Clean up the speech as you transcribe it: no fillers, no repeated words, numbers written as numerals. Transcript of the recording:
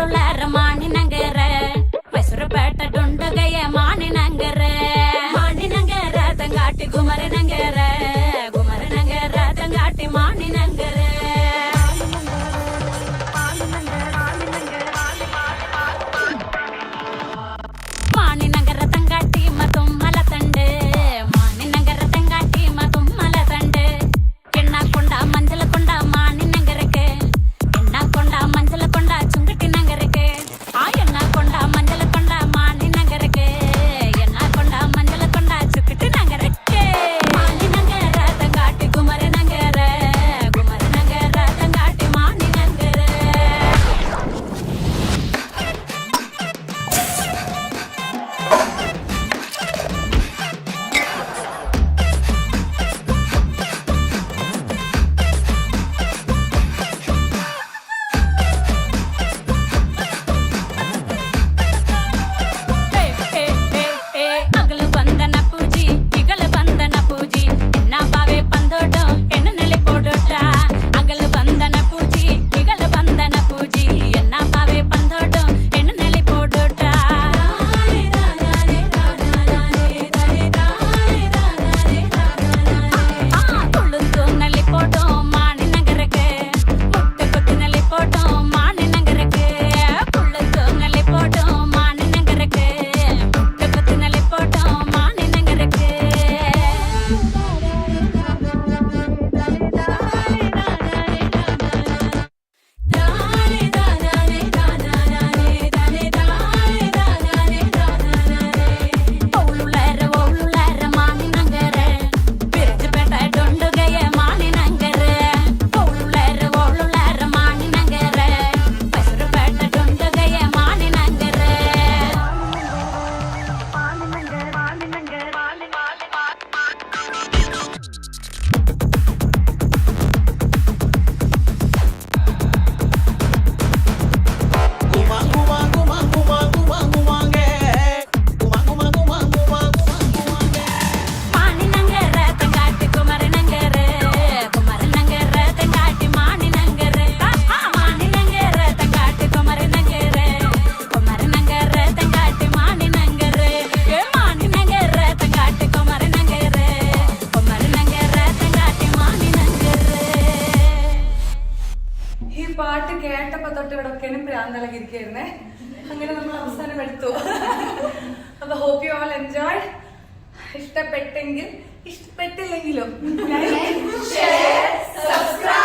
ಓಳುಲಾರ ಮಾಣಿನಂಗರ ಮೈಸೂರುಪೇಟ ಡುಂಡಗಯ್ಯ ಮಾಣಿನಂಗರ ಮಾಣಿನಂಗರ ತಂಗಾಟಿ ಗುಮರನಂಗರ ಗುಮರನಂಗರ ತಂಗಾಟಿ ಮಾಣಿನಂಗರ மாணிநகர தங்காட்டி மதும்மல தண்டு மாணிநகர தங்காட்டி மதும்மல தண்டு எண்ணா கொண்டா மஞ்சள கொண்டா மாணிநகருக்கு எண்ணா கொண்டா மஞ்சள கொண்டா சுங்கட்டி நகருக்கு எண்ணா கொண்டா மஞ்சள கொண்டா மாணிநகருக்கு எண்ணா கொண்டா மஞ்சள கொண்டா சுங்கட்டி நகருக்கு மாணிநகர தங்காட்டி குமரநகர குமரநகர தங்காட்டி மாணிநகர அகಲು ಬಂದನ ಪೂಜಿ ಇಗಲು ಬಂದನ ಪೂಜಿ ಎನ್ನ ಬಾವೆ ಬಂದೋಡು ಎನ್ನ ನೆಲೆ ಕೊಡೋಟ ಅಗಲು ಬಂದನ ಪೂಜಿ ಇಗಲು ಬಂದನ ಪೂಜಿ ಎನ್ನ ಬಾವೆ ಬಂದೋಡು ಎನ್ನ ನೆಲೆ ಕೊಡೋಟ ತುಳುತು ನೆಲೆ போட்டோ மாணிநகருக்கு முட்டை கொத்து ನೆಲೆ போட்டோ மாணிநகருக்கு புள்ளுத்து ನೆಲೆ போட்டோ மாணிநகருக்கு முட்டை கொத்து ನೆಲೆ போட்டோ மாணிநகருக்கு ஓளுலார ஓளுலார மாணிநகர பிரிச்சுಪೇಟ ಡುಂಡುಗಯ್ಯ ಮಾಣಿನಂಗರ ಓಳುಲಾರ ಓಳುಲಾರ ಮಾಣಿನಂಗರ ಮೈಸೂರುಪೇಟ ಡುಂಡುಗಯ್ಯ ಮಾಣಿನಂಗರ மாணிநகர தங்காட்டி குமரநகர குமரநகர தங்காட்டி மாணிநகர மாணிநகர தங்காட்டி குமரநகர குமரநகர தங்காட்டி மாணிநகர மாணிநகர தங்காட்டி குமரநகர குமரநகர தங்காட்டி മാണിനഗര ഈ പാട്ട് കേട്ടപ്പോ തൊട്ട് ഇവിടെ ഒക്കെയാണ് പ്രാന്തളകിരിക്കുന്നേ അങ്ങനെ നമ്മൾ അവസാനം എടുത്തു അപ്പൊ ഹോപ്പ് യു ഓൾ എൻജോയ് ഇഷ്ടപ്പെട്ടെങ്കിൽ ഇഷ്ടപ്പെട്ടില്ലെങ്കിലും share, subscribe.